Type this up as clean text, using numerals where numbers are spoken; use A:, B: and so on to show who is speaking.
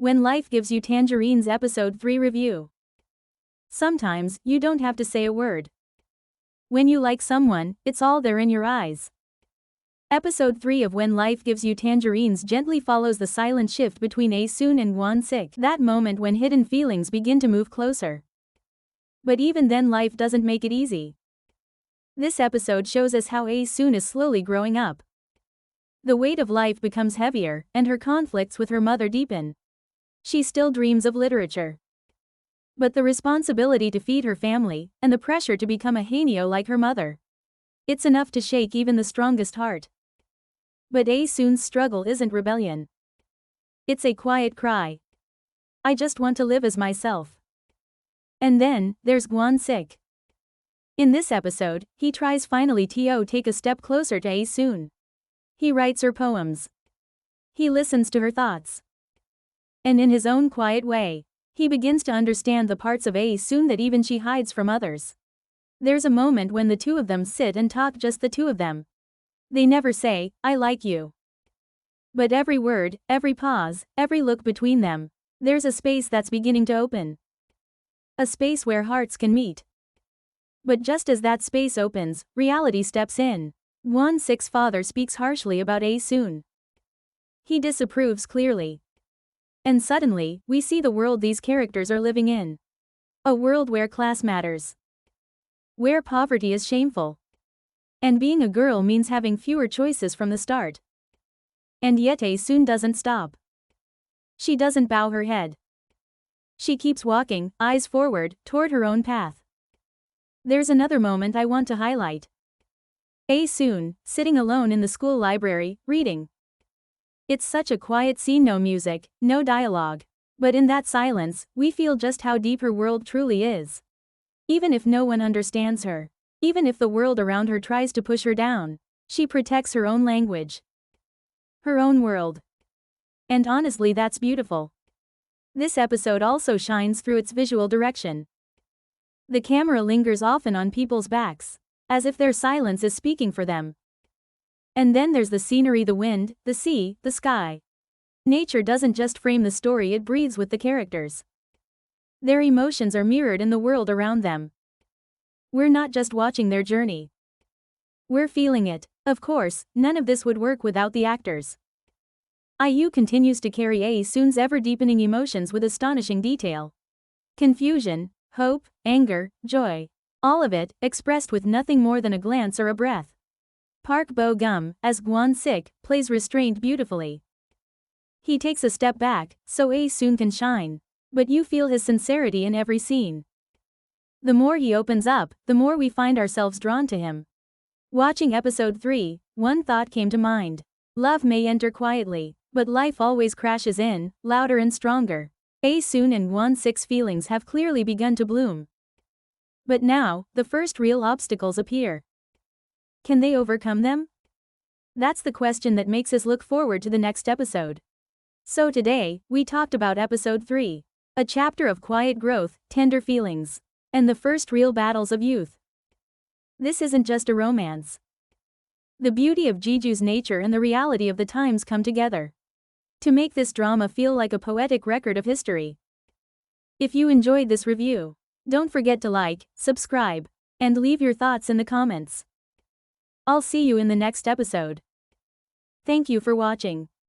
A: When Life Gives You Tangerines Episode 3 Review. Sometimes, you don't have to say a word. When you like someone, it's all there in your eyes. Episode 3 of When Life Gives You Tangerines gently follows the silent shift between Ae-soon and Won-sik, that moment when hidden feelings begin to move closer. But even then, life doesn't make it easy. This episode shows us how Ae-soon is slowly growing up. The weight of life becomes heavier, and her conflicts with her mother deepen. She still dreams of literature. But the responsibility to feed her family, and the pressure to become a hainyo like her mother. It's enough to shake even the strongest heart. But Ae-soon's struggle isn't rebellion. It's a quiet cry. I just want to live as myself. And then, there's Won-sik. In this episode, he tries finally to take a step closer to Ae-soon. He writes her poems. He listens to her thoughts. And in his own quiet way, he begins to understand the parts of Ae-soon that even she hides from others. There's a moment when the two of them sit and talk, just the two of them. They never say, "I like you." But every word, every pause, every look between them, there's a space that's beginning to open. A space where hearts can meet. But just as that space opens, reality steps in. Won-sik's father speaks harshly about Ae-soon. He disapproves clearly. And suddenly, we see the world these characters are living in. A world where class matters. Where poverty is shameful. And being a girl means having fewer choices from the start. And yet Ae-soon doesn't stop. She doesn't bow her head. She keeps walking, eyes forward, toward her own path. There's another moment I want to highlight. Ae-soon, sitting alone in the school library, reading. It's such a quiet scene, no music, no dialogue. But in that silence, we feel just how deep her world truly is. Even if no one understands her, even if the world around her tries to push her down, she protects her own language. Her own world. And honestly, that's beautiful. This episode also shines through its visual direction. The camera lingers often on people's backs, as if their silence is speaking for them. And then there's the scenery, the wind, the sea, the sky. Nature doesn't just frame the story, it breathes with the characters. Their emotions are mirrored in the world around them. We're not just watching their journey. We're feeling it. Of course, none of this would work without the actors. IU continues to carry Ae-soon's ever-deepening emotions with astonishing detail. Confusion, hope, anger, joy. All of it, expressed with nothing more than a glance or a breath. Park Bo-gum, as Won-sik, plays restraint beautifully. He takes a step back, so Ae-soon can shine. But you feel his sincerity in every scene. The more he opens up, the more we find ourselves drawn to him. Watching episode 3, one thought came to mind. Love may enter quietly, but life always crashes in, louder and stronger. Ae-soon and Won-sik's feelings have clearly begun to bloom. But now, the first real obstacles appear. Can they overcome them? That's the question that makes us look forward to the next episode. So today, we talked about episode 3. A chapter of quiet growth, tender feelings, and the first real battles of youth. This isn't just a romance. The beauty of Jeju's nature and the reality of the times come together to make this drama feel like a poetic record of history. If you enjoyed this review, don't forget to like, subscribe, and leave your thoughts in the comments. I'll see you in the next episode. Thank you for watching.